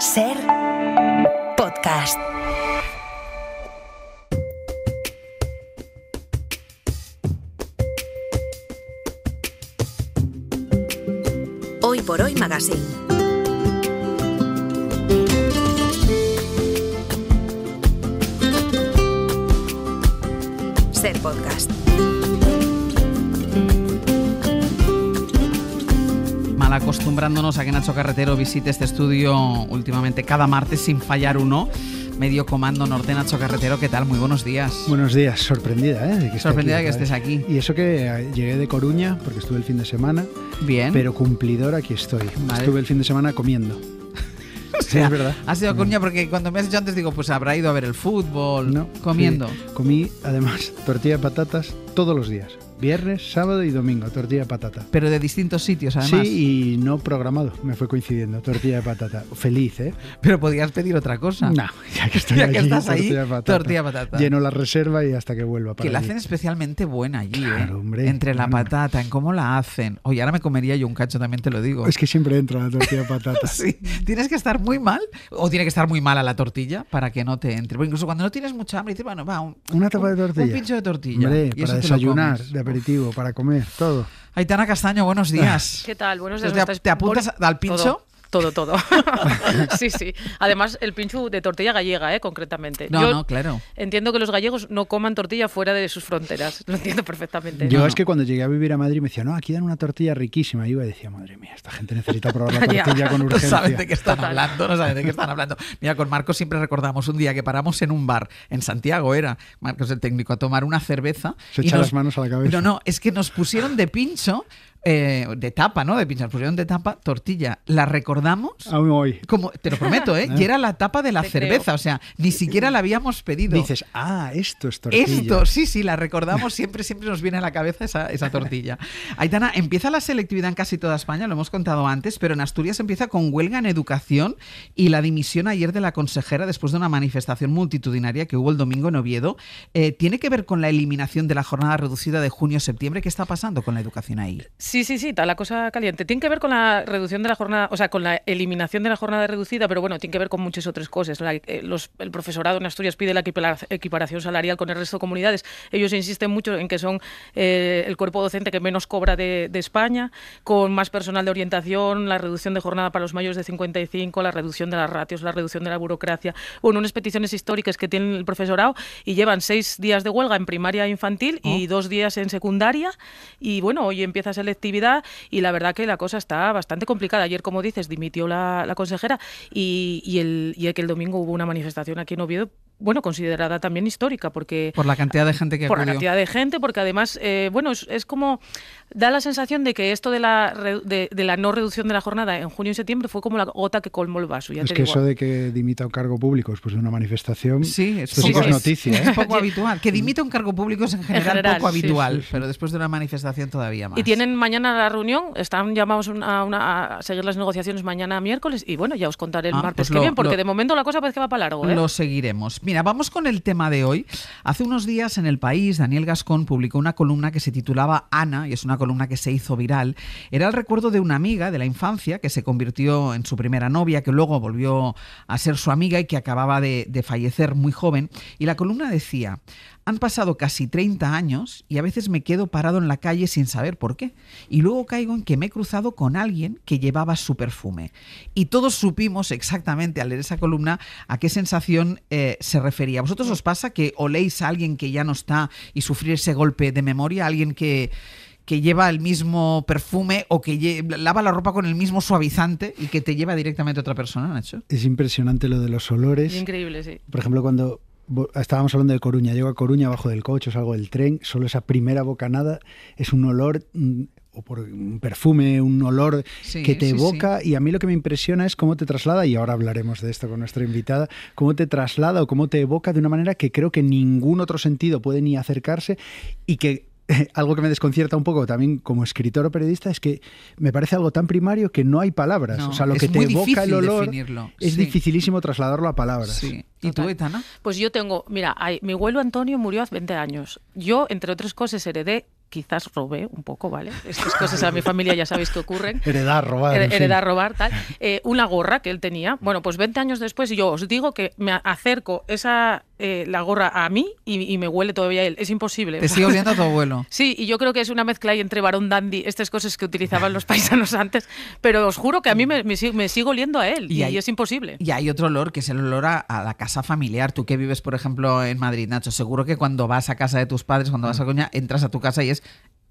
Ser podcast. Hoy por Hoy Magazine. Ser podcast. Mal acostumbrándonos a que Nacho Carretero visite este estudio últimamente cada martes sin fallar uno. Medio Comando Norte, Nacho Carretero, ¿qué tal? Muy buenos días. Buenos días, sorprendida, de que sorprendida aquí, de que estés aquí. Y eso que llegué de Coruña, porque estuve el fin de semana. Bien. Pero cumplidor aquí estoy. Vale. Estuve el fin de semana comiendo. O sea, es verdad. Has ido a Coruña porque cuando me has dicho antes digo, pues habrá ido a ver el fútbol, no, comiendo. Sí. Comí además tortilla de patatas todos los días. Viernes, sábado y domingo, tortilla de patata. Pero de distintos sitios, además. Sí, y no programado, me fue coincidiendo, tortilla de patata. Feliz, ¿eh? Pero podías pedir otra cosa. No, ya que estoy ya aquí, que estás ahí, tortilla de patata. Lleno la reserva y hasta que vuelva para que la allí. hacen especialmente buena allí, claro, hombre. Entre la patata, en cómo la hacen. Oye, ahora me comería yo un cacho, también te lo digo. Es que siempre entra la tortilla de patata. Sí, tienes que estar muy mal, o tiene que estar muy mala la tortilla para que no te entre. Porque incluso cuando no tienes mucha hambre, dices, bueno, va, una tapa de tortilla. Un pincho de tortilla. Hombre, y para desayunar, de aperitivo, para comer, todo. Aitana Castaño, buenos días. ¿Qué tal? Buenos días. ¿Te apuntas al pincho? Todo. Sí. Además, el pincho de tortilla gallega, concretamente. No, claro. Entiendo que los gallegos no coman tortilla fuera de sus fronteras. Lo entiendo perfectamente. Yo es que cuando llegué a vivir a Madrid me decía, no, aquí dan una tortilla riquísima. Y iba y decía, madre mía, esta gente necesita probar la tortilla con urgencia. No saben de qué están hablando. Mira, con Marcos siempre recordamos un día que paramos en un bar, en Santiago era, Marcos el técnico, a tomar una cerveza. Se echa las manos a la cabeza. No, es que nos pusieron de pincho... de tapa, ¿no? De pincho, nos pusieron de tapa tortilla. La recordamos hoy. Como, te lo prometo, y era la tapa de la cerveza, creo. O sea, ni siquiera la habíamos pedido. Dices, esto es tortilla. Esto, sí, la recordamos, siempre nos viene a la cabeza esa tortilla. Aitana, empieza la selectividad en casi toda España, lo hemos contado antes, pero en Asturias empieza con huelga en educación y la dimisión ayer de la consejera después de una manifestación multitudinaria que hubo el domingo en Oviedo. ¿Tiene que ver con la eliminación de la jornada reducida de junio-septiembre? ¿Qué está pasando con la educación ahí? Sí, está la cosa caliente. Tiene que ver con la reducción de la jornada, o sea, con la eliminación de la jornada reducida, pero bueno, tiene que ver con muchas otras cosas. El profesorado en Asturias pide la equiparación salarial con el resto de comunidades. Ellos insisten mucho en que son el cuerpo docente que menos cobra de España, con más personal de orientación, la reducción de jornada para los mayores de 55, la reducción de las ratios, la reducción de la burocracia. Bueno, unas peticiones históricas que tiene el profesorado y llevan 6 días de huelga en primaria e infantil y 2 días en secundaria. Y bueno, hoy empieza selectividad y la verdad que la cosa está bastante complicada. Ayer, como dices, dimitió la consejera y que el domingo hubo una manifestación aquí en Oviedo, bueno, considerada también histórica, porque... Por la cantidad de gente que acudió. Por la cantidad de gente, porque además, es como... Da la sensación de que esto de la no reducción de la jornada en junio y septiembre fue como la gota que colmó el vaso. Es que eso de que dimita un cargo público después de una manifestación, sí, es noticia. Es poco habitual. Que dimita un cargo público es en general poco habitual, sí. Pero después de una manifestación todavía más. Y tienen mañana la reunión, están llamados a seguir las negociaciones mañana miércoles y bueno, ya os contaré el martes que viene, porque de momento la cosa parece que va para largo. Lo seguiremos. Mira, vamos con el tema de hoy. Hace unos días en El País, Daniel Gascón publicó una columna que se titulaba Ana, y es una columna que se hizo viral. Era el recuerdo de una amiga de la infancia que se convirtió en su primera novia, que luego volvió a ser su amiga y que acababa de fallecer muy joven. Y la columna decía: han pasado casi 30 años y a veces me quedo parado en la calle sin saber por qué. Y luego caigo en que me he cruzado con alguien que llevaba su perfume. Y todos supimos exactamente al leer esa columna a qué sensación se refería. ¿A vosotros os pasa que oléis a alguien que ya no está y sufrir ese golpe de memoria? ¿Alguien que lleva el mismo perfume o que lava la ropa con el mismo suavizante y que te lleva directamente a otra persona, Nacho? Es impresionante lo de los olores. Es increíble, sí. Por ejemplo, cuando estábamos hablando de Coruña, llego a Coruña, bajo del coche, salgo del tren, solo esa primera bocanada es un olor... o por un perfume, un olor que te evoca, sí. Y a mí lo que me impresiona es cómo te traslada, y ahora hablaremos de esto con nuestra invitada, cómo te traslada o cómo te evoca de una manera que creo que ningún otro sentido puede ni acercarse, y que algo que me desconcierta un poco también como escritor o periodista es que me parece algo tan primario que no hay palabras. O sea, lo que te evoca el olor es dificilísimo trasladarlo a palabras. Sí. ¿Y tú, Aitana? Pues yo tengo, mira, mi abuelo Antonio murió hace 20 años. Yo, entre otras cosas, heredé quizás robé un poco, ¿vale? Estas cosas a mi familia ya sabéis que ocurren. Heredar, robar. Heredar, robar, tal. Una gorra que él tenía. Bueno, pues 20 años después, y yo os digo que me acerco la gorra a mí y me huele todavía él. Es imposible. Te sigue oliendo a tu abuelo. Sí, y yo creo que es una mezcla ahí entre varón dandy, estas cosas que utilizaban los paisanos antes, pero os juro que a mí me sigo oliendo a él y es imposible. Y hay otro olor, que es el olor a la casa familiar. Tú que vives, por ejemplo, en Madrid, Nacho, seguro que cuando vas a casa de tus padres, cuando vas a Coruña, entras a tu casa y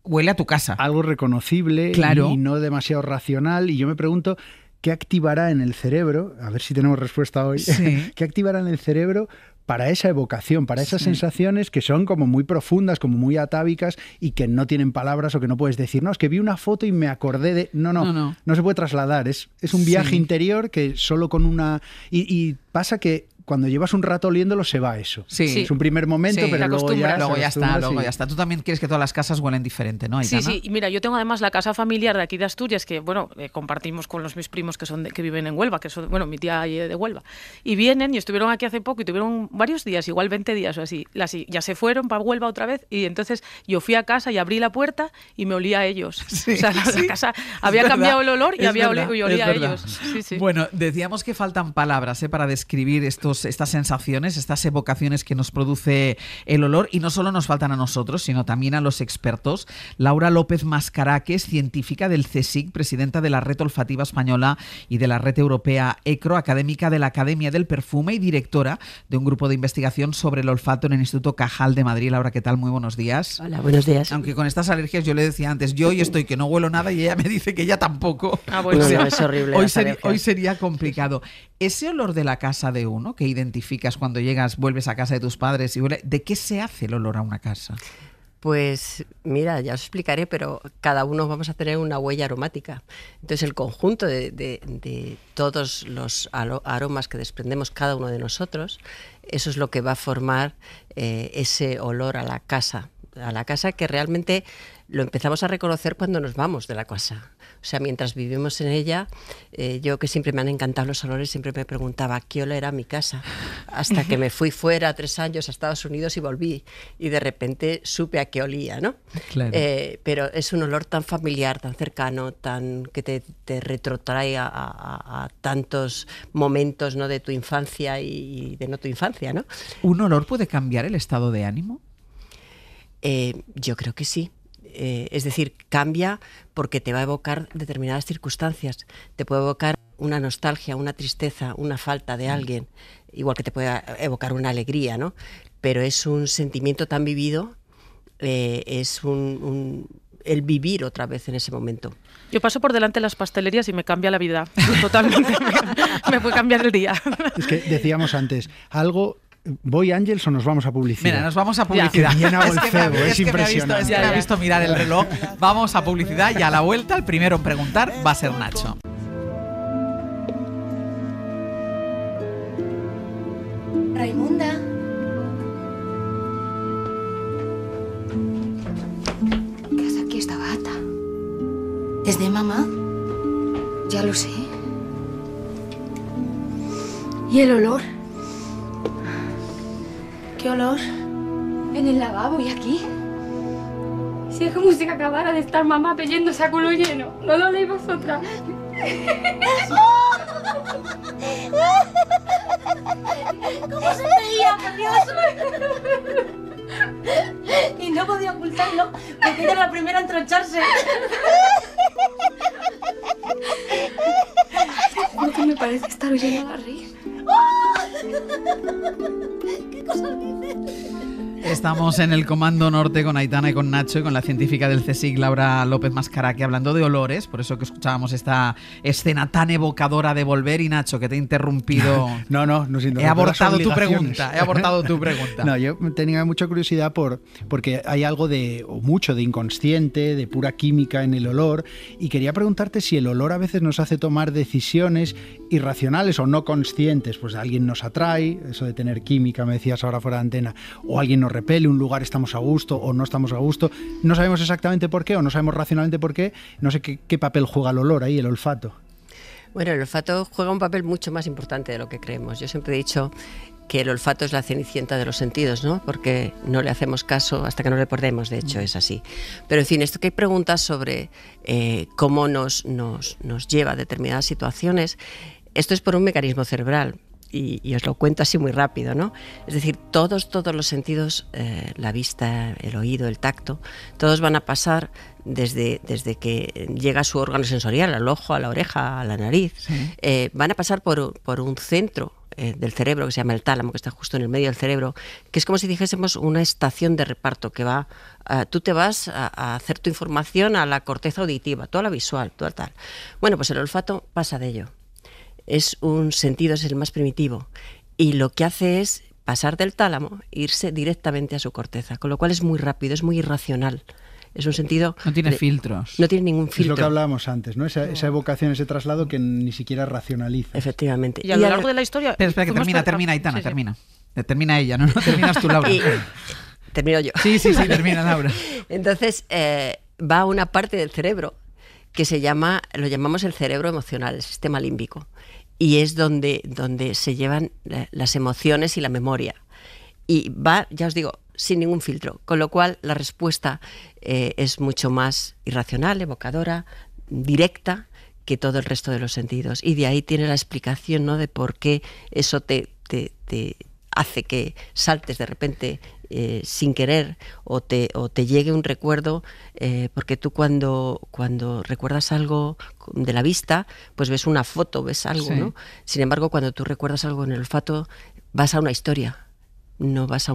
huele a tu casa. Algo reconocible, claro, y no demasiado racional. Y yo me pregunto, ¿qué activará en el cerebro? A ver si tenemos respuesta hoy. Sí. ¿Qué activará en el cerebro para esa evocación, para esas sensaciones que son como muy profundas, como muy atávicas y que no tienen palabras o que no puedes decir, no, es que vi una foto y me acordé de... No se puede trasladar. Es un viaje interior que solo con una... Y pasa que cuando llevas un rato oliéndolo se va eso. Sí. Es un primer momento, pero luego ya está. Tú también quieres que todas las casas huelen diferente, ¿no, Aitana? Sí. Y mira, yo tengo además la casa familiar de aquí de Asturias, que compartimos con mis primos que viven en Huelva, que son, mi tía de Huelva. Y vienen y estuvieron aquí hace poco y tuvieron varios días, igual 20 días o así. Ya se fueron para Huelva otra vez y entonces yo fui a casa y abrí la puerta y me olía a ellos. Sí, o sea, la casa había cambiado el olor y olía a ellos. Sí. Bueno, decíamos que faltan palabras para describir estas sensaciones, estas evocaciones que nos produce el olor, y no solo nos faltan a nosotros, sino también a los expertos. Laura López Mascaraque, científica del CSIC, presidenta de la Red Olfativa Española y de la Red Europea ECRO, académica de la Academia del Perfume y directora de un grupo de investigación sobre el olfato en el Instituto Cajal de Madrid. Laura, ¿qué tal? Muy buenos días. Hola, buenos días. Aunque con estas alergias, yo le decía antes, yo hoy estoy que no huelo nada y ella me dice que ella tampoco. Bueno, es horrible. Hoy sería complicado. Ese olor de la casa de uno que identificas cuando llegas, vuelves a casa de tus padres y huele, ¿de qué se hace el olor a una casa? Pues mira, ya os explicaré, pero cada uno vamos a tener una huella aromática. Entonces el conjunto de todos los aromas que desprendemos cada uno de nosotros, eso es lo que va a formar ese olor a la casa que realmente lo empezamos a reconocer cuando nos vamos de la casa. O sea, mientras vivimos en ella, yo que siempre me han encantado los olores, siempre me preguntaba qué olor era mi casa, hasta que me fui fuera 3 años a Estados Unidos y volví, y de repente supe a qué olía, ¿no? Claro. Pero es un olor tan familiar, tan cercano, que te retrotrae a tantos momentos, ¿no?, de tu infancia y de no tu infancia, ¿no? ¿Un olor puede cambiar el estado de ánimo? Yo creo que sí. Es decir, cambia porque te va a evocar determinadas circunstancias. Te puede evocar una nostalgia, una tristeza, una falta de alguien, igual que te puede evocar una alegría, ¿no? Pero es un sentimiento tan vivido, es el vivir otra vez en ese momento. Yo paso por delante de las pastelerías y me cambia la vida. Totalmente. me puede cambiar el día. Es que decíamos antes, ¿voy, Ángels, o nos vamos a publicidad? Mira, nos vamos a publicidad. Es impresionante. Me ha visto mirar el reloj. Vamos a publicidad y a la vuelta el primero en preguntar va a ser Nacho. Raimunda. ¿Qué hace aquí esta bata? ¿Es de mamá? Ya lo sé. ¿Y el olor? ¿Qué olor? En el lavabo y aquí. Si es como si acabara de estar mamá peyéndose a culo lleno. ¿No lo leéis vosotras? ¿Cómo se veía, por Dios? Y no podía ocultarlo porque era la primera en troncharse. Lo que me parece estar oyendo la reír. ¿Qué cosas dices? Estamos en el Comando Norte con Aitana y con Nacho y con la científica del CSIC, Laura López Mascaraque, hablando de olores, por eso que escuchábamos esta escena tan evocadora de volver. Y Nacho, que te he interrumpido. No he abortado tu pregunta. No, yo tenía mucha curiosidad porque hay algo mucho de inconsciente, de pura química en el olor, y quería preguntarte si el olor a veces nos hace tomar decisiones irracionales o no conscientes. Pues alguien nos atrae, eso de tener química, me decías ahora fuera de antena, o alguien nos repele, un lugar estamos a gusto o no estamos a gusto, no sabemos exactamente por qué o no sabemos racionalmente por qué, no sé qué papel juega el olor ahí, el olfato. Bueno, el olfato juega un papel mucho más importante de lo que creemos. Yo siempre he dicho que el olfato es la cenicienta de los sentidos, ¿no? Porque no le hacemos caso hasta que no le perdemos, de hecho es así. Pero en fin, esto que hay preguntas sobre cómo nos lleva a determinadas situaciones, esto es por un mecanismo cerebral. Y os lo cuento así muy rápido, ¿no? Es decir, todos los sentidos, la vista, el oído, el tacto, todos van a pasar desde que llega a su órgano sensorial, al ojo, a la oreja, a la nariz, sí. Van a pasar por un centro del cerebro que se llama el tálamo, que está justo en el medio del cerebro, que es como si dijésemos una estación de reparto que va, tú te vas a hacer tu información a la corteza auditiva, toda la visual, toda tal. Bueno, pues el olfato pasa de ello. Es un sentido, es el más primitivo, y lo que hace es pasar del tálamo e irse directamente a su corteza, con lo cual es muy rápido, es muy irracional. Es un sentido... No tiene filtros. No tiene ningún filtro. Es lo que hablábamos antes, ¿no? Esa evocación, ese traslado que ni siquiera racionaliza. Efectivamente. Y a lo largo de la historia... Espera, que termina, Aitana, sí. Termina. Termina ella, no terminas tú, Laura. Termino yo. Sí, termina Laura. Entonces, va a una parte del cerebro que lo llamamos el cerebro emocional, el sistema límbico. Y es donde se llevan las emociones y la memoria. Y va, ya os digo, sin ningún filtro. Con lo cual la respuesta es mucho más irracional, evocadora, directa que todo el resto de los sentidos. Y de ahí tiene la explicación, ¿no?, de por qué eso te hace que saltes de repente sin querer o te llegue un recuerdo, porque tú cuando recuerdas algo de la vista, pues ves una foto, ves algo, sí, ¿no? Sin embargo, cuando tú recuerdas algo en el olfato, vas a una historia, no vas a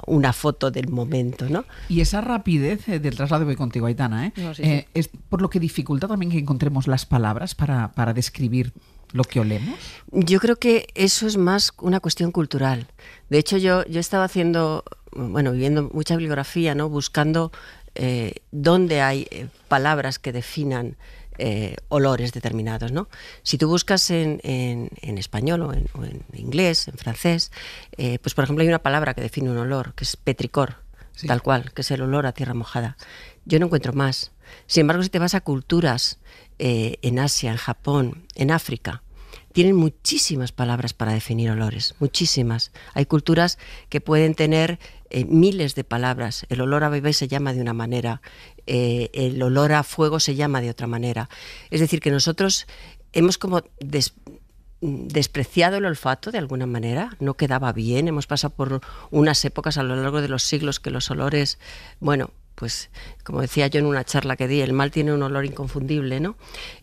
una foto del momento, ¿no? Y esa rapidez del traslado, voy contigo, Aitana, No, sí. Es por lo que dificulta también que encontremos las palabras para describir lo que olemos. Yo creo que eso es más una cuestión cultural. De hecho, yo estaba viendo mucha bibliografía, ¿no?, buscando dónde hay palabras que definan olores determinados, ¿no? Si tú buscas en español o en inglés, en francés, pues por ejemplo hay una palabra que define un olor, que es petricor, sí, tal cual, que es el olor a tierra mojada. Yo no encuentro más. Sin embargo, si te vas a culturas en Asia, en Japón, en África, tienen muchísimas palabras para definir olores, muchísimas. Hay culturas que pueden tener miles de palabras. El olor a bebé se llama de una manera, el olor a fuego se llama de otra manera. Es decir, que nosotros hemos como despreciado el olfato de alguna manera, no quedaba bien. Hemos pasado por unas épocas a lo largo de los siglos que los olores, bueno, pues como decía yo en una charla que di, el mal tiene un olor inconfundible, ¿no?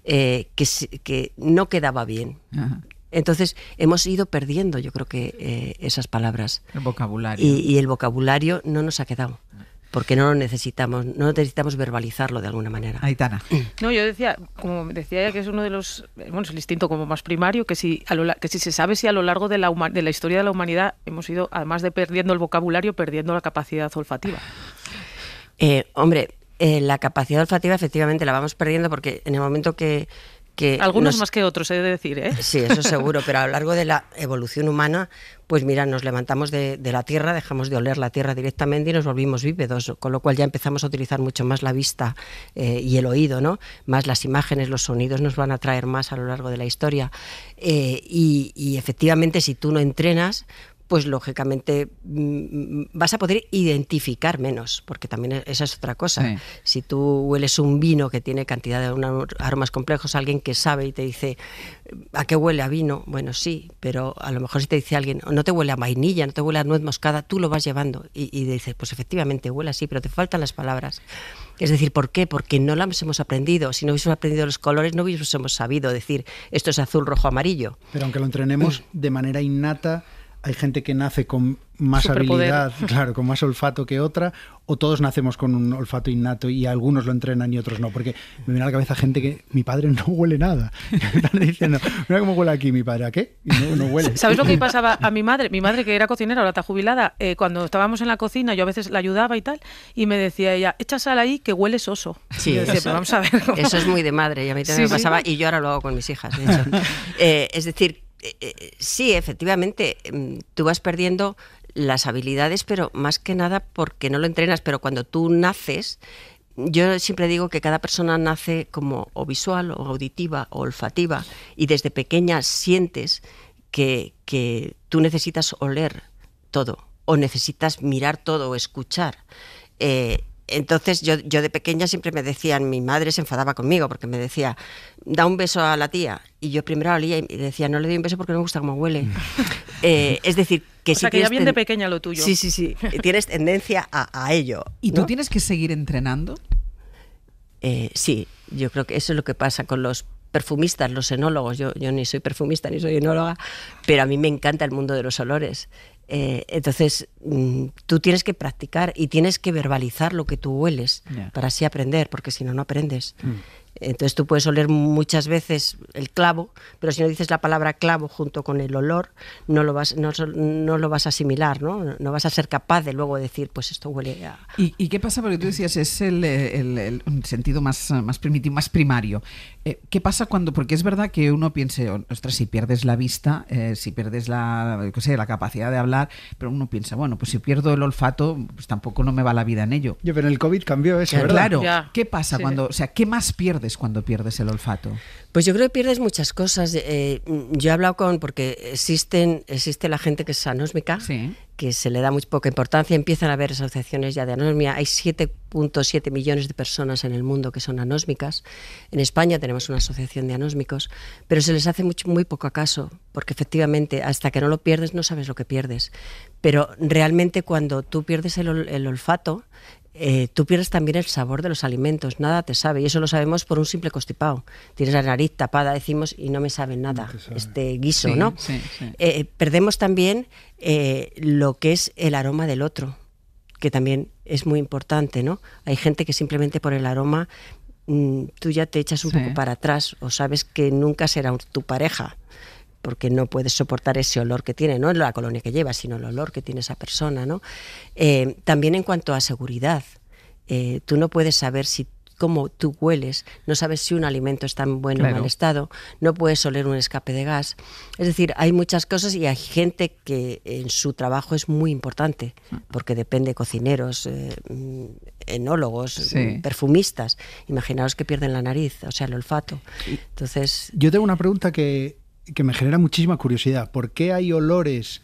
Que no quedaba bien. Ajá. Entonces hemos ido perdiendo, yo creo que esas palabras. El vocabulario. Y el vocabulario no nos ha quedado, porque no necesitamos verbalizarlo de alguna manera. Aitana. No, yo decía, como decía ella, que es uno de los, es el instinto como más primario, que si se sabe si a lo largo de la historia de la humanidad hemos ido, además de perdiendo el vocabulario, perdiendo la capacidad olfativa. La capacidad olfativa efectivamente la vamos perdiendo porque en el momento que algunos más que otros, he de decir, ¿eh? Sí, eso seguro, pero a lo largo de la evolución humana, pues mira, nos levantamos de la tierra, dejamos de oler la tierra directamente y nos volvimos bípedos, con lo cual ya empezamos a utilizar mucho más la vista y el oído, ¿no? Más las imágenes, los sonidos nos van a atraer más a lo largo de la historia. Y efectivamente, si tú no entrenas, pues lógicamente vas a poder identificar menos, porque también esa es otra cosa. Sí. Si tú hueles un vino que tiene cantidad de aromas complejos, alguien que sabe y te dice, ¿a qué huele a vino? Bueno, sí, pero a lo mejor si te dice alguien, no te huele a vainilla, no te huele a nuez moscada, tú lo vas llevando y dices, pues efectivamente huele así, pero te faltan las palabras. Es decir, ¿por qué? Porque no las hemos aprendido. Si no hubiésemos aprendido los colores, no hubiésemos sabido decir, esto es azul, rojo, amarillo. Pero aunque lo entrenemos de manera innata, hay gente que nace con más habilidad, claro, con más olfato que otra, o todos nacemos con un olfato innato y algunos lo entrenan y otros no, porque me viene a la cabeza gente que mi padre no huele nada. Me están diciendo, mira cómo huele aquí mi padre, ¿a qué? Y no huele. ¿Sabes lo que pasaba a mi madre? Mi madre, que era cocinera, ahora está jubilada, cuando estábamos en la cocina, yo a veces la ayudaba y tal, y me decía ella, echa sal ahí que huele soso. Sí, y yo decía, pero vamos a ver. Eso es muy de madre, y a mí también me pasaba, y yo ahora lo hago con mis hijas, de hecho. Es decir, sí, efectivamente, tú vas perdiendo las habilidades, pero más que nada porque no lo entrenas, pero cuando tú naces, yo siempre digo que cada persona nace como o visual, o auditiva, o olfativa, y desde pequeña sientes que tú necesitas oler todo, o necesitas mirar todo, o escuchar. Entonces yo de pequeña siempre me decían, mi madre se enfadaba conmigo porque me decía, da un beso a la tía, y yo primero la olía y decía, no le doy un beso porque no me gusta cómo huele. Es decir, que o sea, que ya bien de pequeña lo tuyo. Sí, tienes tendencia a ello. ¿Y ¿no? tú tienes que seguir entrenando? Sí, yo creo que eso es lo que pasa con los perfumistas, los enólogos. Yo ni soy perfumista ni soy enóloga, pero a mí me encanta el mundo de los olores. Entonces, tú tienes que practicar y tienes que verbalizar lo que tú hueles para así aprender, porque si no, no aprendes. Entonces tú puedes oler muchas veces el clavo, pero si no dices la palabra clavo junto con el olor, no lo vas a asimilar, ¿no? No vas a ser capaz de luego decir, pues esto huele a... ¿Y qué pasa? Porque tú decías, es el sentido más primitivo, más primario. ¿Qué pasa cuando, porque es verdad que uno piense, ostras, si pierdes la vista, si pierdes la capacidad de hablar, pero uno piensa, bueno, pues si pierdo el olfato, pues tampoco no me va la vida en ello. Pero en el COVID cambió eso, ¿verdad? Claro. Ya. ¿Qué pasa cuando, o sea, qué más pierdes cuando pierdes el olfato? Pues yo creo que pierdes muchas cosas. Yo he hablado porque existe la gente que es anósmica, sí, que se le da muy poca importancia. Empiezan a haber asociaciones ya de anosmia. Hay 7.7 millones de personas en el mundo que son anósmicas. En España tenemos una asociación de anósmicos, pero se les hace muy poco caso, porque efectivamente hasta que no lo pierdes no sabes lo que pierdes. Pero realmente cuando tú pierdes el olfato, tú pierdes también el sabor de los alimentos, nada te sabe, y eso lo sabemos por un simple constipado. Tienes la nariz tapada, decimos, y no me sabe nada, este guiso, sí, ¿no? Sí. Perdemos también lo que es el aroma del otro, que también es muy importante, ¿no? Hay gente que simplemente por el aroma tú ya te echas un poco para atrás, o sabes que nunca será tu pareja, porque no puedes soportar ese olor que tiene, no la colonia que lleva, sino el olor que tiene esa persona, ¿no? También en cuanto a seguridad, tú no puedes saber si, como tú hueles, no sabes si un alimento está en buen o mal estado, no puedes oler un escape de gas. Es decir, hay muchas cosas y hay gente que en su trabajo es muy importante, porque depende de cocineros, enólogos, perfumistas. Imaginaos que pierden la nariz, o sea, el olfato. Entonces, yo tengo una pregunta que me genera muchísima curiosidad. ¿Por qué hay olores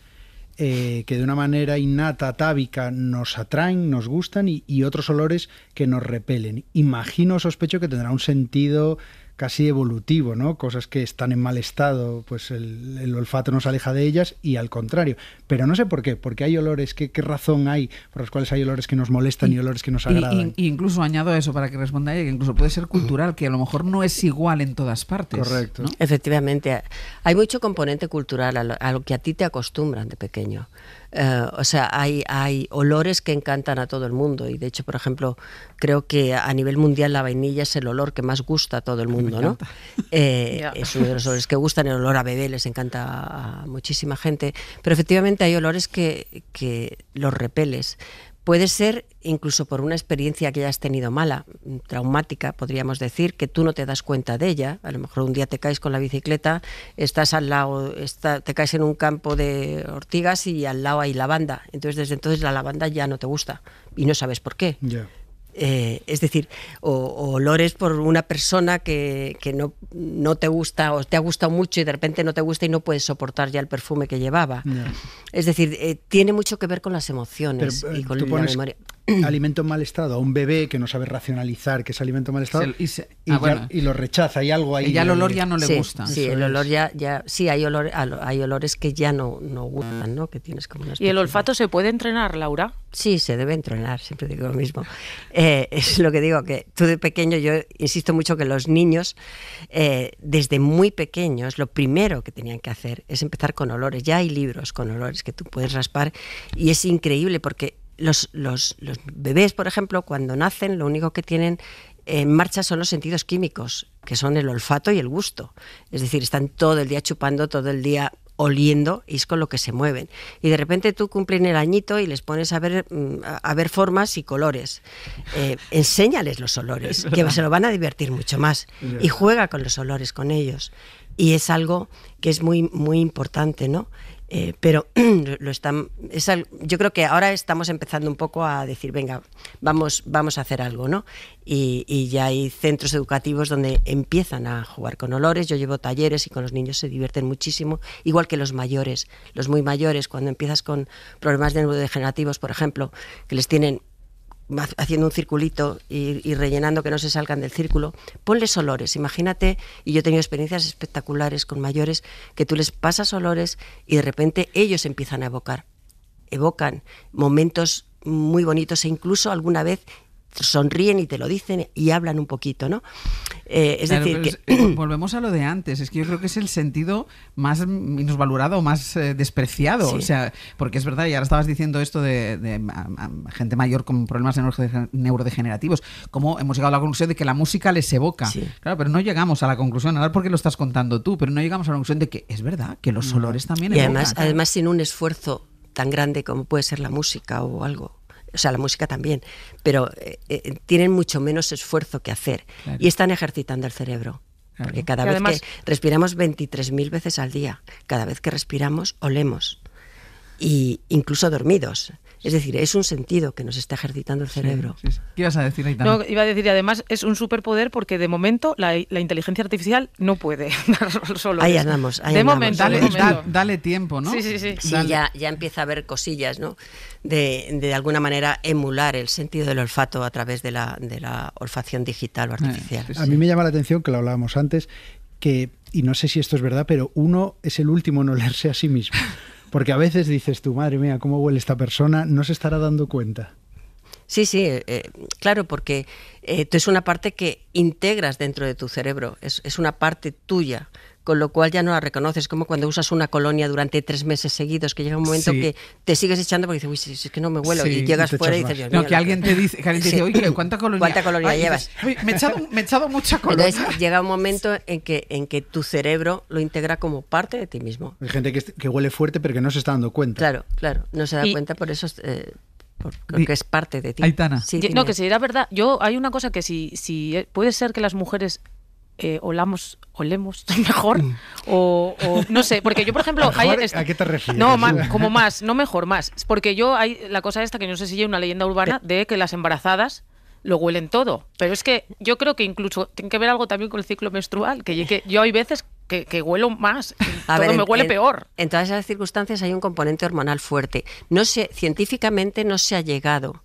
que de una manera innata, atávica, nos atraen, nos gustan y otros olores que nos repelen? Imagino, sospecho que tendrá un sentido casi evolutivo, ¿no? Cosas que están en mal estado, pues el olfato nos aleja de ellas y al contrario. Pero no sé por qué, porque hay olores, ¿qué razón hay por las cuales hay olores que nos molestan y olores que nos agradan? Y incluso añado a eso para que responda ella, que incluso puede ser cultural, que a lo mejor no es igual en todas partes. Correcto. ¿no? Efectivamente, hay mucho componente cultural a lo que a ti te acostumbran de pequeño. O sea, hay olores que encantan a todo el mundo y de hecho, por ejemplo, creo que a nivel mundial la vainilla es el olor que más gusta a todo el mundo, ¿no? Es uno de los olores que gustan, el olor a bebé les encanta a muchísima gente, pero efectivamente hay olores que los repeles. Puede ser incluso por una experiencia que hayas tenido mala, traumática, podríamos decir, que tú no te das cuenta de ella. A lo mejor un día te caes con la bicicleta, estás al lado, te caes en un campo de ortigas y al lado hay lavanda. Entonces, desde entonces la lavanda ya no te gusta y no sabes por qué. Yeah. Es decir, o olores por una persona que no te gusta o te ha gustado mucho y de repente no te gusta y no puedes soportar ya el perfume que llevaba. Yeah. Es decir, tiene mucho que ver con las emociones y con la memoria. Alimento en mal estado a un bebé que no sabe racionalizar que es alimento en mal estado y lo rechaza, hay algo ahí. Y ya el olor ya no le gusta. Sí, el olor ya sí, hay olores que ya no gustan, ¿no? Que tienes como una ¿Y el olfato se puede entrenar, Laura? Sí, se debe entrenar, siempre digo lo mismo. Es lo que digo, que tú de pequeño, yo insisto mucho que los niños, desde muy pequeños, lo primero que tenían que hacer es empezar con olores. Ya hay libros con olores que tú puedes raspar y es increíble porque los bebés, por ejemplo, cuando nacen, lo único que tienen en marcha son los sentidos químicos, que son el olfato y el gusto. Es decir, están todo el día chupando, todo el día oliendo y es con lo que se mueven. Y de repente tú cumplen el añito y les pones a ver formas y colores. Enséñales los olores, que se lo van a divertir mucho más. Y juega con los olores con ellos. Y es algo que es muy, muy importante, ¿no? Pero yo creo que ahora estamos empezando un poco a decir, venga, vamos a hacer algo, ¿no? Y ya hay centros educativos donde empiezan a jugar con olores. Yo llevo talleres y con los niños se divierten muchísimo, igual que los mayores, los muy mayores, cuando empiezas con problemas neurodegenerativos, por ejemplo, que les tienen haciendo un circulito y rellenando que no se salgan del círculo, ponles olores. Imagínate, y yo he tenido experiencias espectaculares con mayores, que tú les pasas olores y de repente ellos empiezan a evocan momentos muy bonitos e incluso alguna vez sonríen y te lo dicen y hablan un poquito, ¿no? Es decir, volvemos a lo de antes. Es que yo creo que es el sentido más minusvalorado, más despreciado. Sí. O sea, porque es verdad, y ahora estabas diciendo esto de gente mayor con problemas neurodegenerativos, como hemos llegado a la conclusión de que la música les evoca. Sí. Claro, pero no llegamos a la conclusión, ahora porque lo estás contando tú, pero no llegamos a la conclusión de que es verdad, que los olores también evocan. Y además sin un esfuerzo tan grande como puede ser la música o algo. O sea, la música también, pero tienen mucho menos esfuerzo que hacer. Claro. Y están ejercitando el cerebro. Claro. Porque cada vez que respiramos 23.000 veces al día, cada vez que respiramos, olemos. Y incluso dormidos. Es decir, es un sentido que nos está ejercitando el cerebro. Sí, sí. ¿Qué ibas a decir, Aitana? No, iba a decir, y además es un superpoder porque de momento la inteligencia artificial no puede dar los olores. Ahí andamos. De momento. Dale tiempo, ¿no? Sí. Sí, ya empieza a haber cosillas, ¿no? De alguna manera emular el sentido del olfato a través de la olfacción digital o artificial. A mí me llama la atención, que lo hablábamos antes, que, y no sé si esto es verdad, pero uno es el último en olerse a sí mismo. Porque a veces dices tú, madre mía, ¿cómo huele esta persona? ¿No se estará dando cuenta? Sí, claro, porque es una parte que integras dentro de tu cerebro, es una parte tuya, con lo cual ya no la reconoces, como cuando usas una colonia durante 3 meses seguidos, que llega un momento que te sigues echando porque dices, uy, si es que no me huelo, y llegas fuera y dices, Dios mío. No, que alguien te dice, oye, ¿cuánta colonia llevas? Dices, me he echado mucha colonia. Entonces llega un momento en que tu cerebro lo integra como parte de ti mismo. Hay gente que huele fuerte pero que no se está dando cuenta. Claro, no se da cuenta, por eso porque es parte de ti. Aitana. Sí, no, que si era verdad, hay una cosa que si puede ser que las mujeres olemos mejor o no sé, porque yo por ejemplo ¿A qué te refieres? No, más, porque la cosa esta que no sé si hay una leyenda urbana de que las embarazadas lo huelen todo, pero es que yo creo que incluso tiene que ver algo también con el ciclo menstrual, que yo hay veces que huelo más, me huele peor. En todas esas circunstancias hay un componente hormonal fuerte. Científicamente no se ha llegado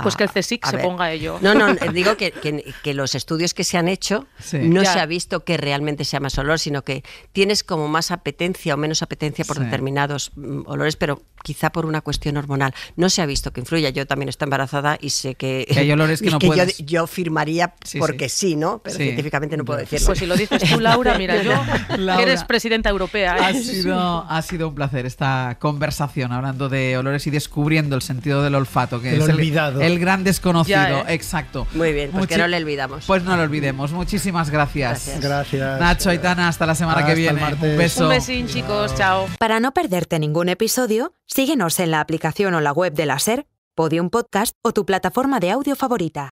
pues que el CSIC se ponga a ello. No, digo que los estudios que se han hecho se ha visto que realmente sea más olor, sino que tienes como más apetencia o menos apetencia por determinados olores, pero quizá por una cuestión hormonal. No se ha visto que influya. Yo también estoy embarazada y sé que hay olores que no puedes. Yo firmaría porque sí, ¿no? Pero científicamente no puedo decirlo. Pues si lo dices tú, Laura, mira, Laura, que eres presidenta europea. Ha sido un placer esta conversación hablando de olores y descubriendo el sentido del olfato, que es el gran desconocido. Exacto. Muy bien, pues que no le olvidamos. Pues no lo olvidemos. Muchísimas gracias. Gracias. Nacho, Aitana, hasta la semana que viene. Un beso. Un besín, chicos. Chao. Para no perderte ningún episodio, síguenos en la aplicación o la web de la SER, Podium Podcast o tu plataforma de audio favorita.